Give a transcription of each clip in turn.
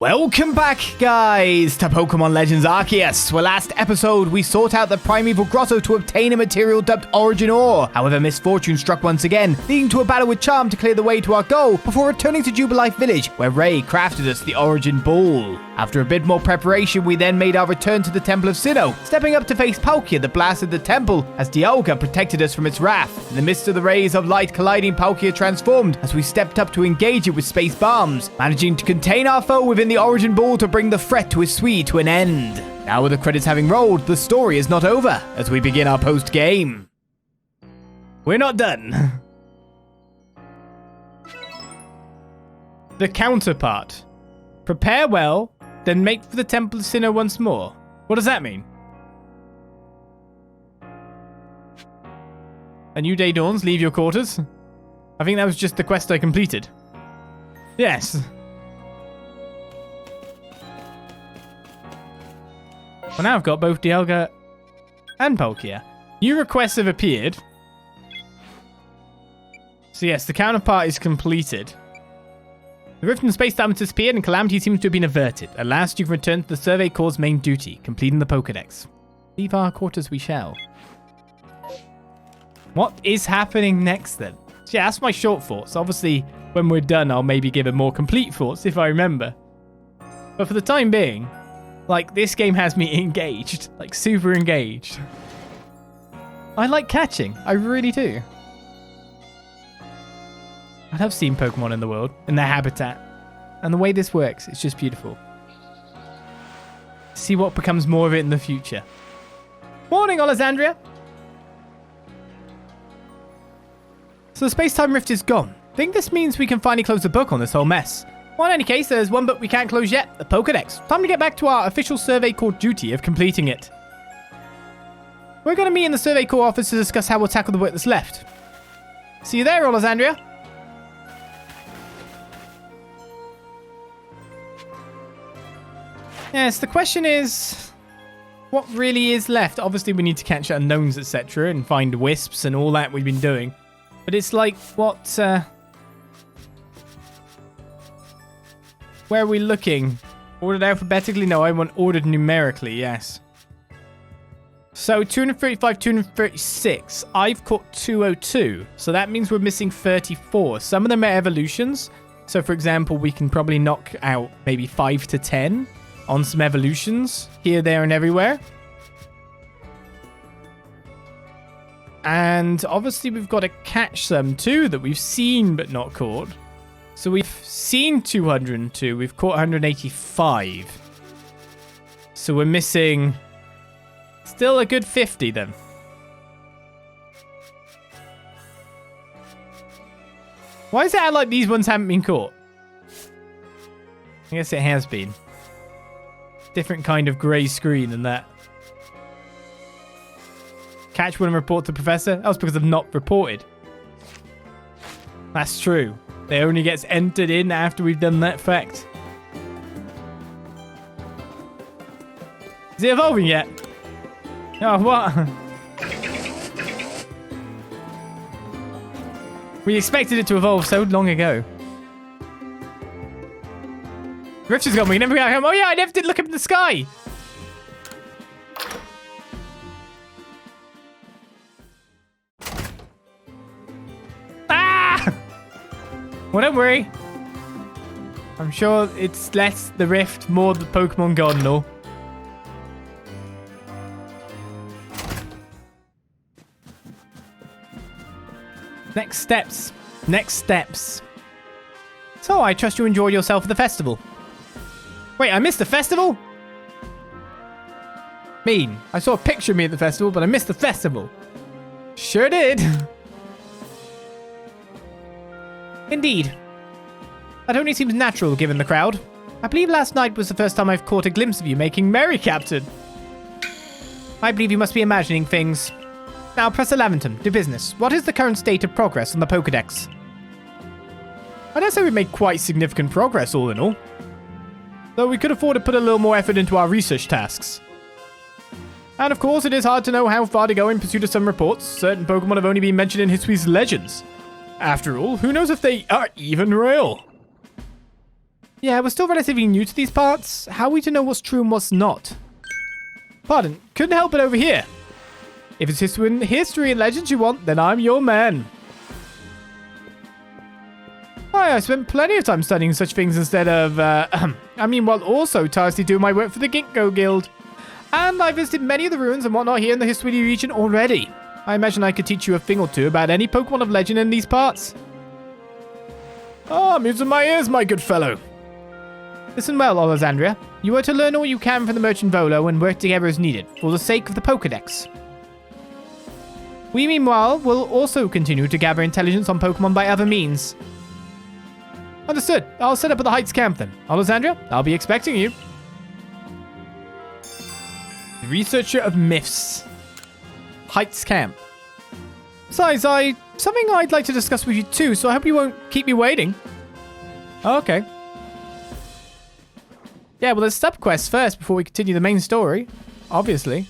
Welcome back, guys, to Pokémon Legends Arceus, where last episode we sought out the Primeval Grotto to obtain a material dubbed Origin Ore. However, misfortune struck once again, leading to a battle with Charm to clear the way to our goal before returning to Jubilife Village, where Ray crafted us the Origin Ball. After a bit more preparation, we then made our return to the Temple of Sinnoh, stepping up to face Palkia that blasted the temple as Dialga protected us from its wrath. In the midst of the rays of light colliding, Palkia transformed as we stepped up to engage it with space bombs, managing to contain our foe within the Origin Ball to bring the threat to Hisui to an end. Now with the credits having rolled, the story is not over as we begin our post-game. We're not done. The counterpart. Prepare well, then make for the Temple of Sinnoh once more. What does that mean? A new day dawns, leave your quarters. I think that was just the quest I completed. Yes. Well, now I've got both Dialga and Palkia. New requests have appeared. So yes, the counterpart is completed. The rift in space-time has disappeared and calamity seems to have been averted. At last, you've returned to the Survey Corps' main duty, completing the Pokédex. Leave our quarters we shall. What is happening next then? So yeah, that's my short thoughts. Obviously, when we're done, I'll maybe give a more complete thoughts if I remember. But for the time being, like, this game has me engaged. Like, super engaged. I like catching. I really do. I love seeing Pokemon in the world, in their habitat. And the way this works, it's just beautiful. See what becomes more of it in the future. Morning, Olizandri! So the space-time rift is gone. Think this means we can finally close the book on this whole mess. Well, in any case, there's one book we can't close yet, the Pokédex. Time to get back to our official Survey Corps duty of completing it. We're going to meet in the Survey Corps office to discuss how we'll tackle the work that's left. See you there, Olizandri. Yes, the question is, what really is left? Obviously, we need to catch unknowns, etc., and find wisps and all that we've been doing. But it's like, what, where are we looking? Ordered alphabetically? No, I want ordered numerically, yes. So, 235, 236. I've caught 202. So that means we're missing 34. Some of them are evolutions. So, for example, we can probably knock out maybe 5 to 10 on some evolutions here, there, and everywhere. And obviously we've got to catch some too that we've seen but not caught. So we've seen 202, we've caught 185. So we're missing still a good 50 then. Why is it like these ones haven't been caught? I guess it has been. Different kind of grey screen than that. Catch one and report to the professor? That was because I've not reported. That's true. They only gets entered in after we've done that fact. Is it evolving yet? Oh, what? We expected it to evolve so long ago. Rift is gone. We never got home. Oh yeah, I never did look up in the sky. Ah! Well, don't worry. I'm sure it's less the rift, more the Pokemon God and all. Next steps. Next steps. So, I trust you enjoyed yourself at the festival. Wait, I missed the festival? Mean. I saw a picture of me at the festival, but I missed the festival. Sure did. Indeed. That only seems natural given the crowd. I believe last night was the first time I've caught a glimpse of you making merry, Captain. I believe you must be imagining things. Now, Professor Laventon, to business. What is the current state of progress on the Pokédex? I dare say we've made quite significant progress all in all. Though we could afford to put a little more effort into our research tasks. And of course, it is hard to know how far to go in pursuit of some reports. Certain Pokemon have only been mentioned in Hisui's legends. After all, who knows if they are even real? Yeah, we're still relatively new to these parts. How are we to know what's true and what's not? Pardon, couldn't help it over here. If it's history and legends you want, then I'm your man. Why, I spent plenty of time studying such things instead of, while also tirelessly doing my work for the Ginkgo Guild. And I visited many of the ruins and whatnot here in the Hisui region already. I imagine I could teach you a thing or two about any Pokemon of legend in these parts. Ah, music in my ears, my good fellow. Listen well, Olizandri. You are to learn all you can from the merchant Volo and work together as needed, for the sake of the Pokedex. We, meanwhile, will also continue to gather intelligence on Pokemon by other means. Understood. I'll set up at the Heights camp then. Olizandri, I'll be expecting you. The Researcher of Myths. Heights camp. Besides, something I'd like to discuss with you too, so I hope you won't keep me waiting. Okay. Yeah, well, there's sub-quests first before we continue the main story. Obviously.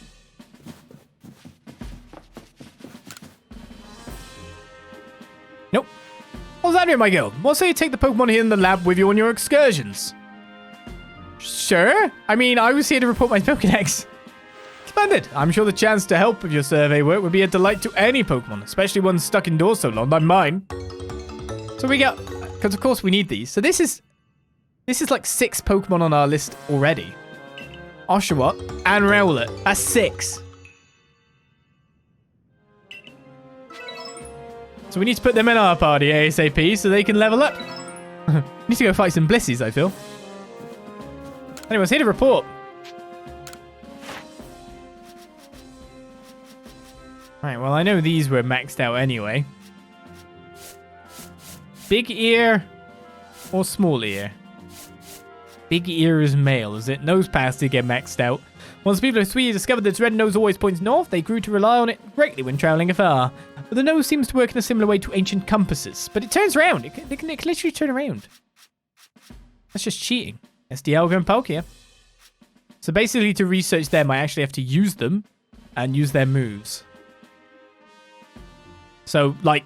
Nope. Olizandri, my girl, what say you take the Pokemon here in the lab with you on your excursions? Sure. I mean, I was here to report my Pokedex. Splendid. I'm sure the chance to help with your survey work would be a delight to any Pokemon, especially ones stuck indoors so long, like mine. So we got... Because, of course, we need these. So this is like 6 Pokemon on our list already. Oshawott and Rowlet. That's 6. So we need to put them in our party ASAP so they can level up. Need to go fight some Blissies, I feel. Anyways, here to report. Right, well, I know these were maxed out anyway. Big ear or small ear? Big ear is male, is it? Nose pass did get maxed out. Once people of Hisui discovered that its red nose always points north, they grew to rely on it greatly when traveling afar. But the nose seems to work in a similar way to ancient compasses. But it turns around. It can literally turn around. That's just cheating. That's Dialga and Palkia. So basically to research them, I actually have to use them and use their moves. So, like,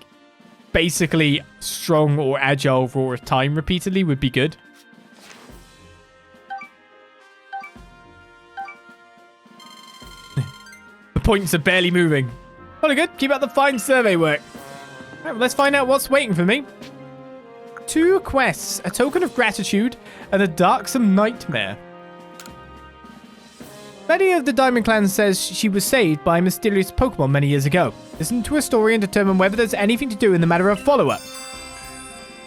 basically strong or agile for a time repeatedly would be good. The points are barely moving. Well, good. Keep up the fine survey work. All right, well, let's find out what's waiting for me. 2 quests, a token of gratitude, and a darksome nightmare. Lady of the Diamond Clan says she was saved by a mysterious Pokemon many years ago. Listen to her story and determine whether there's anything to do in the matter of follow-up.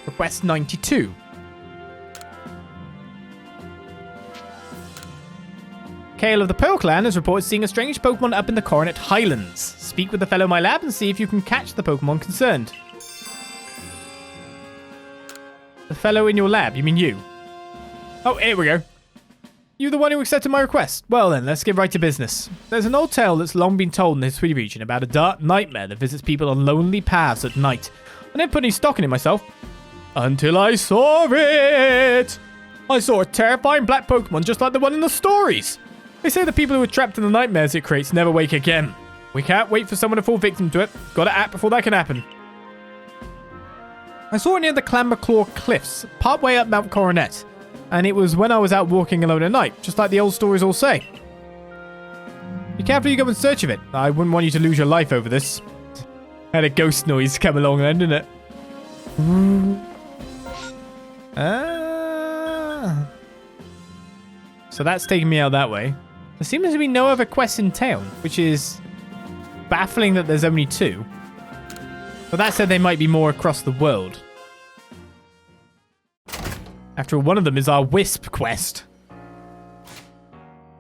Request 92. Kale of the Pearl Clan has reported seeing a strange Pokemon up in the Coronet Highlands. Speak with the fellow in my lab and see if you can catch the Pokemon concerned. The fellow in your lab? You mean you? Oh, here we go. You the one who accepted my request? Well then, let's get right to business. There's an old tale that's long been told in the Hisui region about a dark nightmare that visits people on lonely paths at night. I didn't put any stock in it myself. Until I saw it! I saw a terrifying black Pokemon just like the one in the stories. They say the people who are trapped in the nightmares it creates never wake again. We can't wait for someone to fall victim to it. Gotta act before that can happen. I saw it near the Clamberclaw Cliffs, partway up Mount Coronet. And it was when I was out walking alone at night, just like the old stories all say. Be careful you go in search of it. I wouldn't want you to lose your life over this. Had a ghost noise come along then, didn't it? So that's taking me out that way. There seems to be no other quests in town, which is baffling that there's only 2. But that said, they might be more across the world. After all, one of them is our Wisp quest.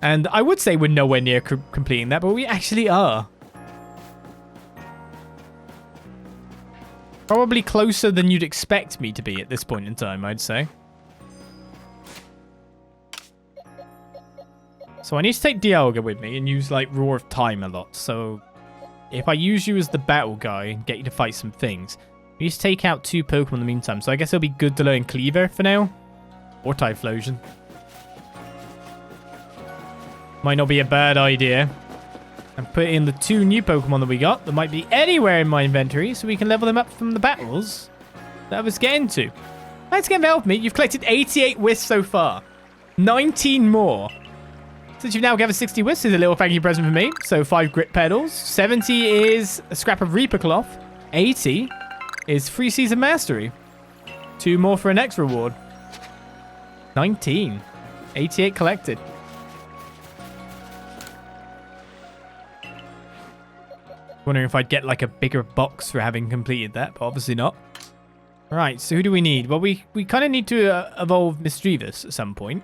And I would say we're nowhere near completing that, but we actually are. Probably closer than you'd expect me to be at this point in time, I'd say. So I need to take Dialga with me and use, like, Roar of Time a lot. So if I use you as the battle guy and get you to fight some things, we need to take out 2 Pokemon in the meantime. So I guess it'll be good to learn Cleaver for now. Or Typhlosion. Might not be a bad idea. And put in the 2 new Pokemon that we got that might be anywhere in my inventory so we can level them up from the battles that I was getting to. Let's get involved, me. You've collected 88 wisps so far. 19 more. Since you've now gathered 60 wisps, is a little thank you present for me. So 5 grit petals. 70 is a scrap of Reaper cloth. 80 is 3 season mastery. 2 more for a next reward. 19. 88 collected. Wondering if I'd get like a bigger box for having completed that, but obviously not. Right, so who do we need? Well, we kind of need to evolve Mischievous at some point.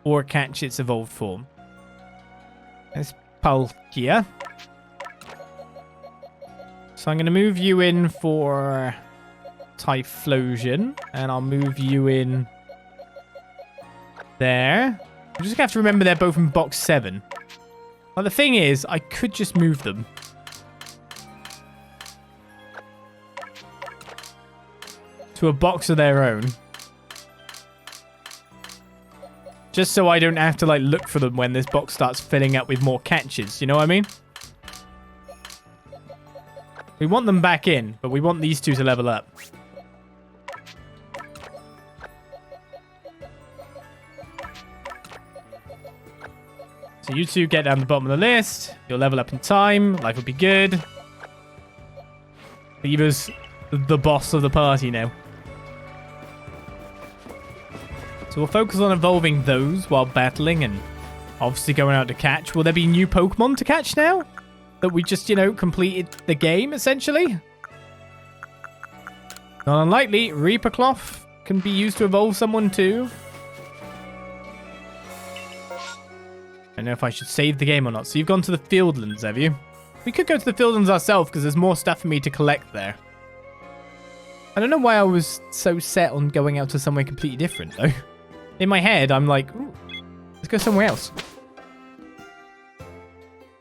Or catch its evolved form. There's Palkia. So I'm going to move you in for Typhlosion. And I'll move you in there. I'm just going to have to remember they're both in box 7. Well, the thing is, I could just move them. To a box of their own. Just so I don't have to like look for them when this box starts filling up with more catches. You know what I mean? We want them back in, but we want these two to level up. So you two get down the bottom of the list. You'll level up in time. Life will be good. Beaver's the boss of the party now. So we'll focus on evolving those while battling and obviously going out to catch. Will there be new Pokemon to catch now? That we just, you know, completed the game, essentially? Not unlikely. Reaper Cloth can be used to evolve someone too. I don't know if I should save the game or not. So you've gone to the Fieldlands, have you? We could go to the Fieldlands ourselves because there's more stuff for me to collect there. I don't know why I was so set on going out to somewhere completely different, though. In my head, I'm like, ooh, let's go somewhere else.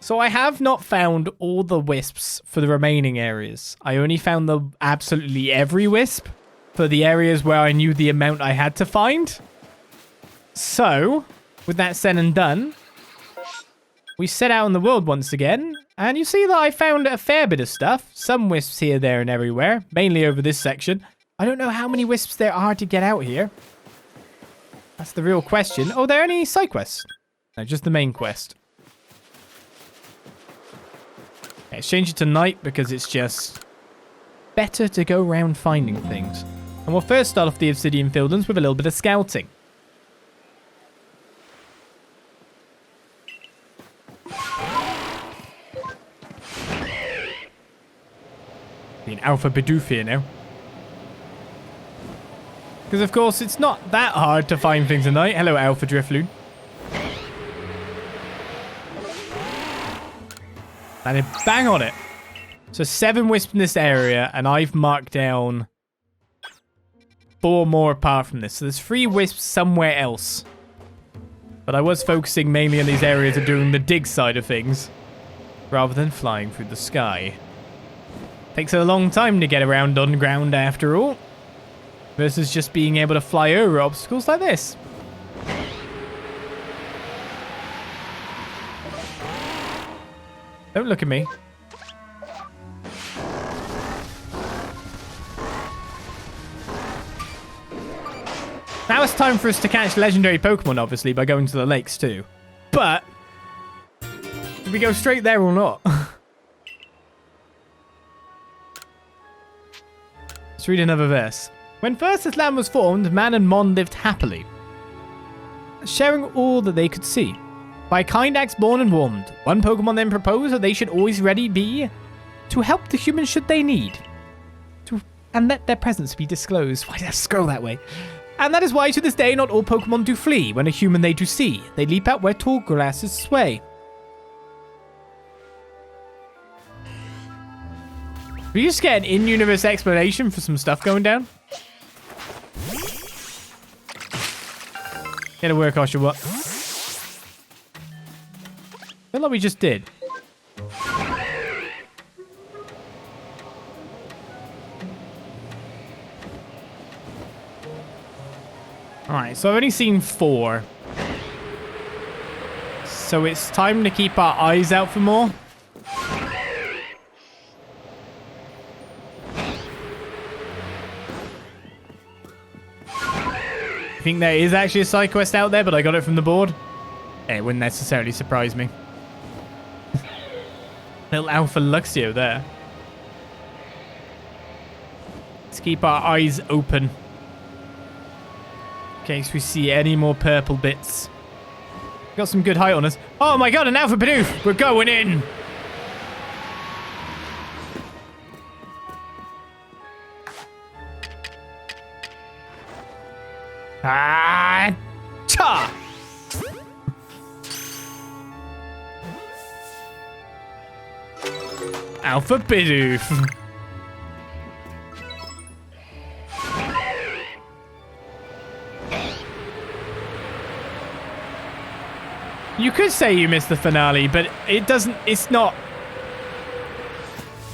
So I have not found all the wisps for the remaining areas. I only found absolutely every wisp for the areas where I knew the amount I had to find. So, with that said and done, we set out in the world once again. And you see that I found a fair bit of stuff. Some wisps here, there, and everywhere. Mainly over this section. I don't know how many wisps there are to get out here. That's the real question. Oh, are there any side quests? No, just the main quest. Okay, let's change it to night because it's just better to go around finding things. And we'll first start off the Obsidian Fieldlands with a little bit of scouting. Being Alpha Bidoof here now. Because, of course, it's not that hard to find things at night. Hello, Alpha Drifloon. And bang on it. So 7 wisps in this area, and I've marked down 4 more apart from this. So there's 3 wisps somewhere else. But I was focusing mainly on these areas of doing the dig side of things, rather than flying through the sky. Takes a long time to get around on ground after all. Versus just being able to fly over obstacles like this. Don't look at me. Now it's time for us to catch legendary Pokemon, obviously, by going to the lakes too. But, do we go straight there or not? Let's read another verse. When first this land was formed, man and mon lived happily, sharing all that they could see. By kind acts born and warmed, one Pokemon then proposed that they should always ready be to help the humans should they need, and let their presence be disclosed. Why did I scroll that way? And that is why to this day not all Pokemon do flee. When a human they do see, they leap out where tall grasses sway. We just get an in-universe explanation for some stuff going down. Get a work, or what? Feel like we just did. Alright, so I've only seen 4. So it's time to keep our eyes out for more. think there is actually a side quest out there, but I got it from the board. It wouldn't necessarily surprise me. Little Alpha Luxio there. Let's keep our eyes open in case we see any more purple bits. Got some good height on us. Oh my god, an Alpha Bidoof! We're going in! Ah! Cha! Alpha Bidoof. You could say you missed the finale, but it doesn't. It's not.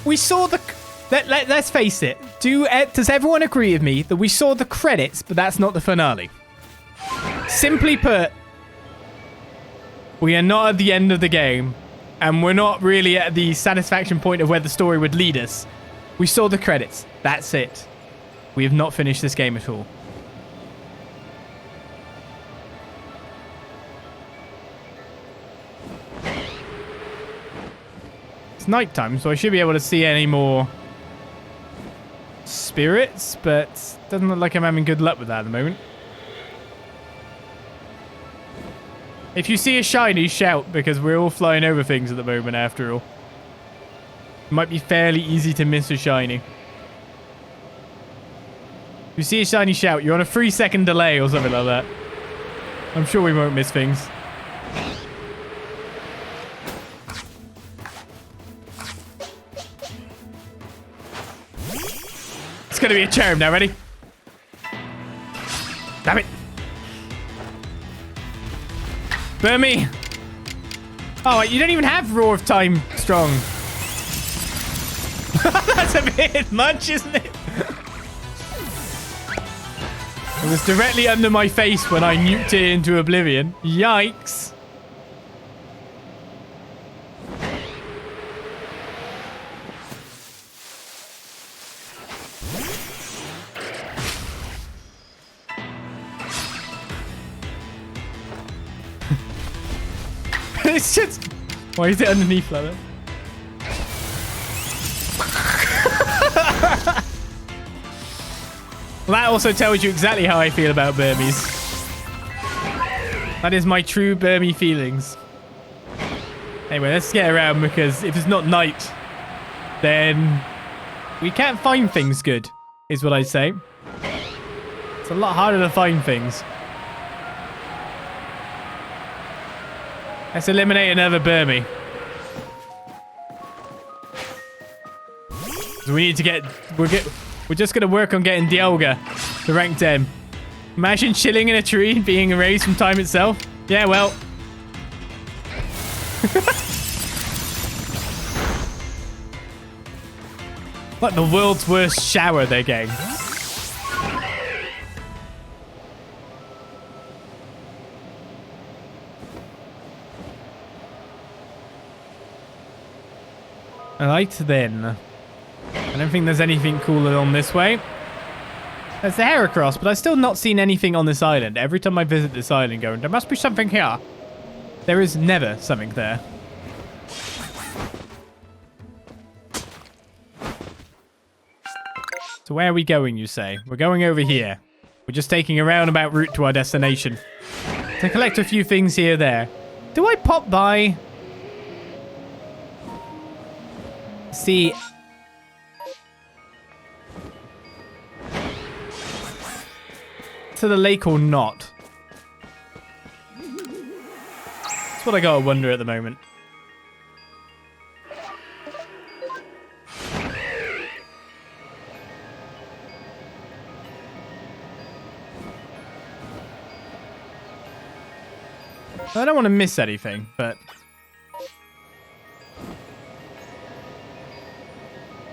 We saw the. Let's face it. Does everyone agree with me that we saw the credits, but that's not the finale? Simply put, we are not at the end of the game, and we're not really at the satisfaction point of where the story would lead us. We saw the credits. That's it. We have not finished this game at all. It's nighttime, so I should be able to see any more spirits, but doesn't look like I'm having good luck with that at the moment. If you see a shiny, shout, because we're all flying over things at the moment after all. It might be fairly easy to miss a shiny. If you see a shiny, shout. You're on a 3-second delay or something like that. I'm sure we won't miss things. It's gonna be a cherub now, ready? Damn it. Burn me. Oh, you don't even have Roar of Time strong. That's a bit much, isn't it? It was directly under my face when I nuked it into oblivion. Yikes. It's just... Why is it underneath like that? Well, that also tells you exactly how I feel about Burmese. That is my true Burmese feelings. Anyway, let's get around, because if it's not night, then we can't find things good, is what I say. It's a lot harder to find things. Let's eliminate another Burmese. So we need to get... We're just going to work on getting Dialga to rank 10. Imagine chilling in a tree and being erased from time itself. Yeah, well. Like the world's worst shower they're getting. Right then. I don't think there's anything cooler on this way. There's the Heracross, but I've still not seen anything on this island. Every time I visit this island going, there must be something here. There is never something there. So where are we going, you say? We're going over here. We're just taking a roundabout route to our destination. To collect a few things here or there. Do I pop by... See... to the lake or not? That's what I gotta wonder at the moment. I don't want to miss anything, but...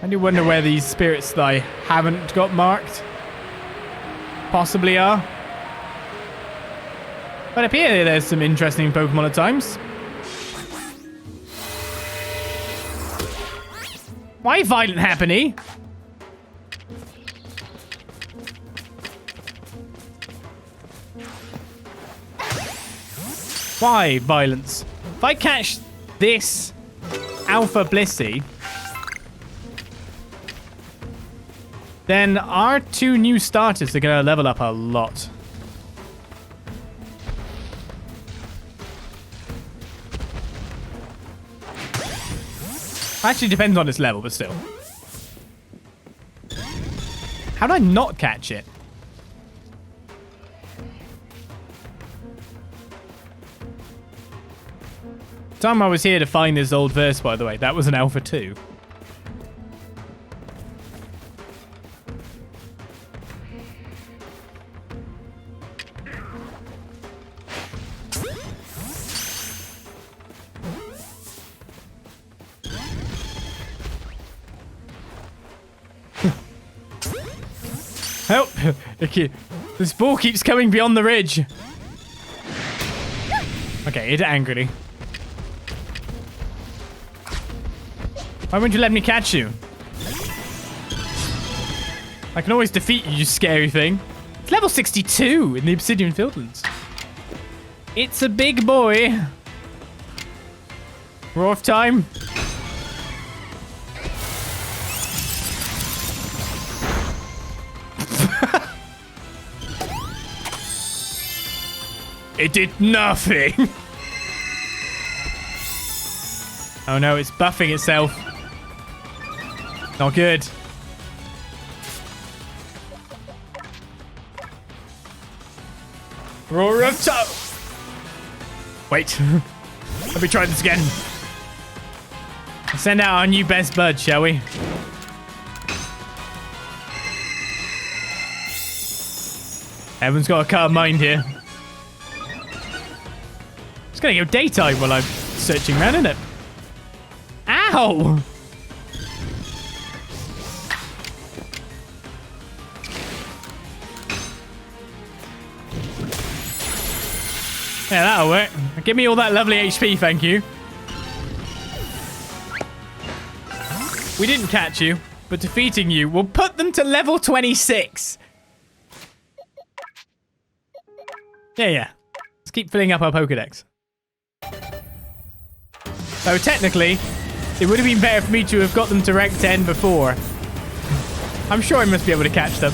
I do wonder where these spirits that I haven't got marked possibly are. But up here, there's some interesting Pokemon at times. Why Violent Happiny? Why violence? If I catch this Alpha Blissey, then our 2 new starters are going to level up a lot. Actually depends on its level, but still. How did I not catch it? Time I was here to find this old verse, by the way. That was an Alpha 2. Help! This ball keeps coming beyond the ridge. Okay, hit it angrily. Why won't you let me catch you? I can always defeat you, you scary thing. It's level 62 in the Obsidian Fieldlands. It's a big boy. We're off time. It did nothing. Oh no, it's buffing itself. Not good. Roar of toe. Wait. Let me try this again. Send out our new best bud, shall we? Everyone's got a calm mind here. It's gonna go daytime while I'm searching around, isn't it? Ow! Yeah, that'll work. Give me all that lovely HP, thank you. We didn't catch you, but defeating you will put them to level 26. Yeah. Let's keep filling up our Pokedex. So technically, it would have been better for me to have got them to rank 10 before. I'm sure I must be able to catch them.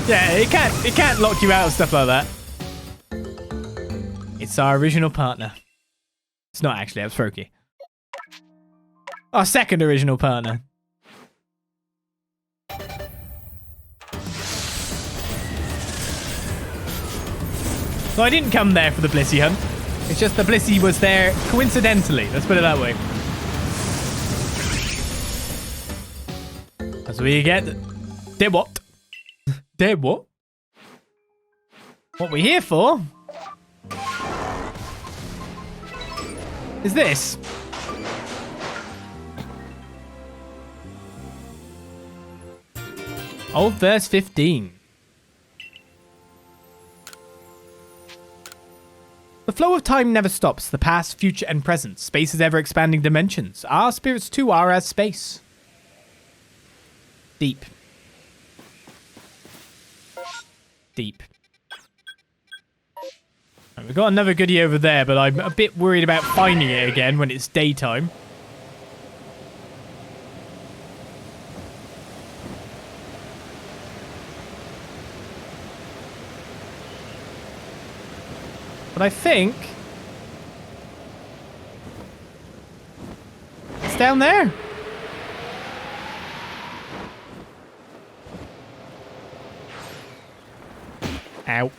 Yeah, it can't lock you out of stuff like that. It's our original partner. It's not actually, I was Froakie. Our second original partner. So I didn't come there for the Blissey hunt. It's just the Blissey was there coincidentally. Let's put it that way. As we get... Did what? Did what? What we're here for is this. Old verse 15. The flow of time never stops. The past, future, and present. Space is ever-expanding dimensions. Our spirits too are as space. Deep. Deep. Right, we've got another goodie over there, but I'm a bit worried about finding it again when it's daytime. But I think it's down there. Ow.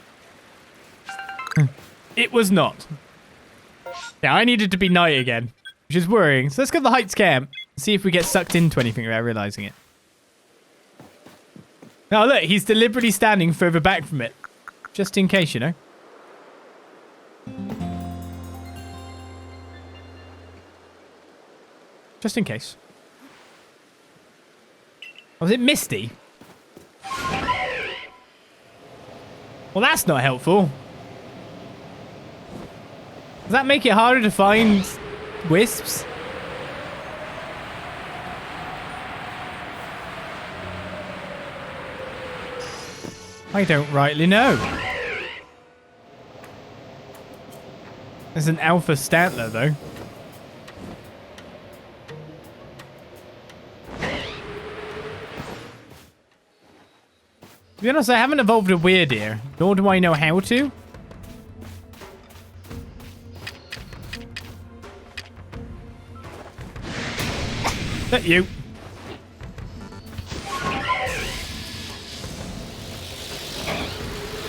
It was not. Yeah, I needed to be night again, which is worrying. So let's go to the Heights camp and see if we get sucked into anything without realizing it. Oh, look, he's deliberately standing further back from it. Just in case, you know. Just in case. Was it misty? Well, that's not helpful. Does that make it harder to find wisps? I don't rightly know. There's an alpha Stantler, though. To be honest, I haven't evolved a weird ear, nor do I know how to. That you.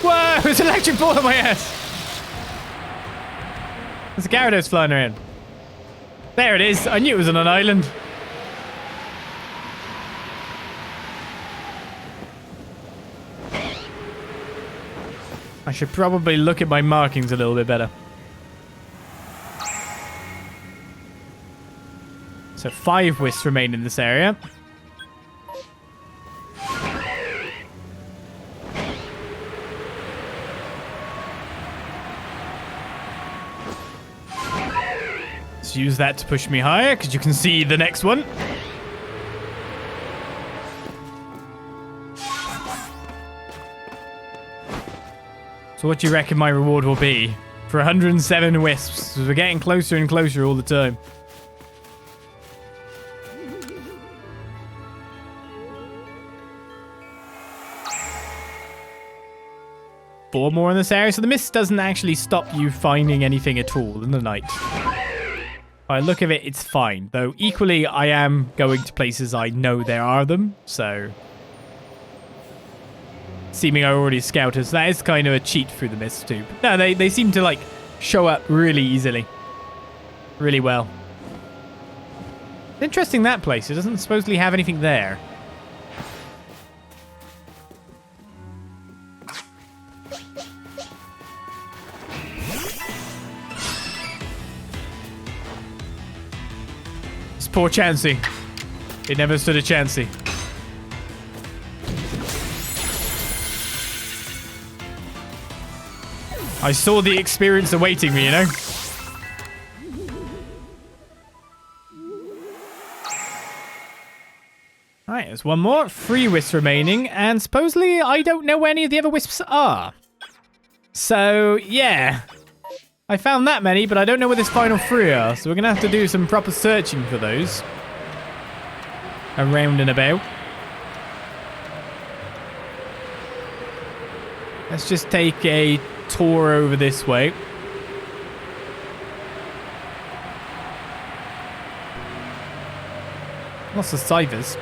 Whoa! There's an electric ball on my ass! There's a Gyarados flying around. There it is. I knew it was on an island. I should probably look at my markings a little bit better. So 5 Wisps remain in this area. Let's use that to push me higher, because you can see the next one. So what do you reckon my reward will be? For 107 Wisps. We're getting closer and closer all the time. Four more in this area, so the mist doesn't actually stop you finding anything at all in the night. By the look of it, it's fine. Though equally, I am going to places I know there are them, so... Seeming I already scouted, so that is kind of a cheat through the mist too. But no, they seem to like show up really easily. Really well. Interesting that place. It doesn't supposedly have anything there. This poor Chansey. It never stood a Chansey. I saw the experience awaiting me, you know? Alright, there's one more. 3 Wisps remaining, and supposedly I don't know where any of the other Wisps are. So, yeah. I found that many, but I don't know where this final 3 are, so we're going to have to do some proper searching for those. Around and about. Let's just take a tour over this way. Lots of Cyphers.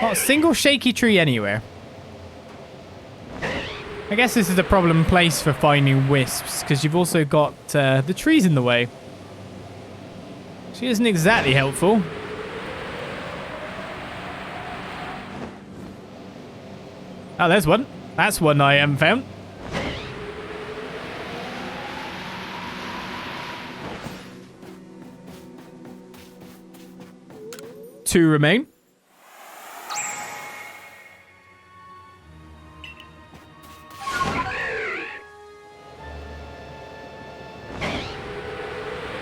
Not a single shaky tree anywhere. I guess this is a problem place for finding Wisps, because you've also got the trees in the way. She isn't exactly helpful. Oh, there's one. That's one I haven't found. Two remain.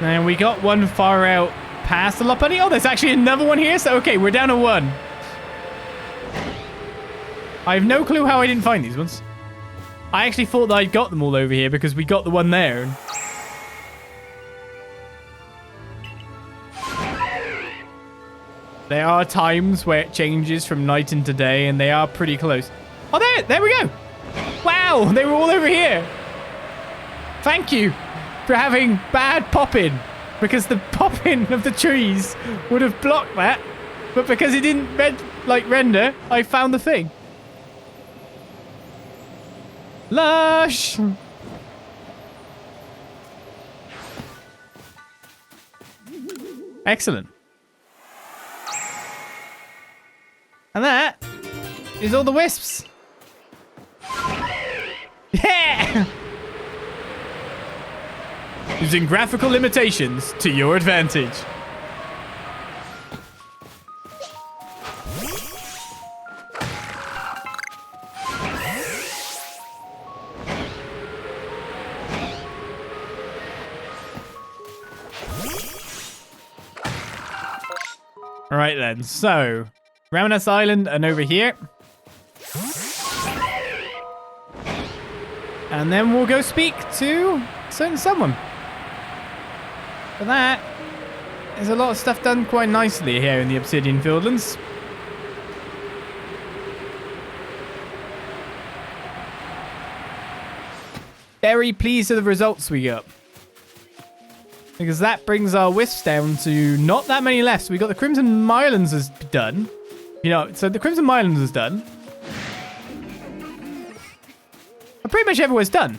And we got one far out past the Lopunny. Oh, there's actually another one here. So, okay, we're down to 1. I have no clue how I didn't find these ones. I actually thought that I'd got them all over here because we got the one there. There are times where it changes from night into day, and they are pretty close. Oh, there we go. Wow, they were all over here. Thank you for having bad popping, because the popping of the trees would have blocked that. But because it didn't render, I found the thing. Lush! Excellent. And that is all the Wisps. Yeah! Using graphical limitations to your advantage. Alright then, so Ramanas Island and over here. And then we'll go speak to certain someone. For that, there's a lot of stuff done quite nicely here in the Obsidian Fieldlands. Very pleased with the results we got. Because that brings our wisps down to not that many left. So we got the Crimson Mylands is done. You know, so the Crimson Mylands is done. And pretty much everywhere's done.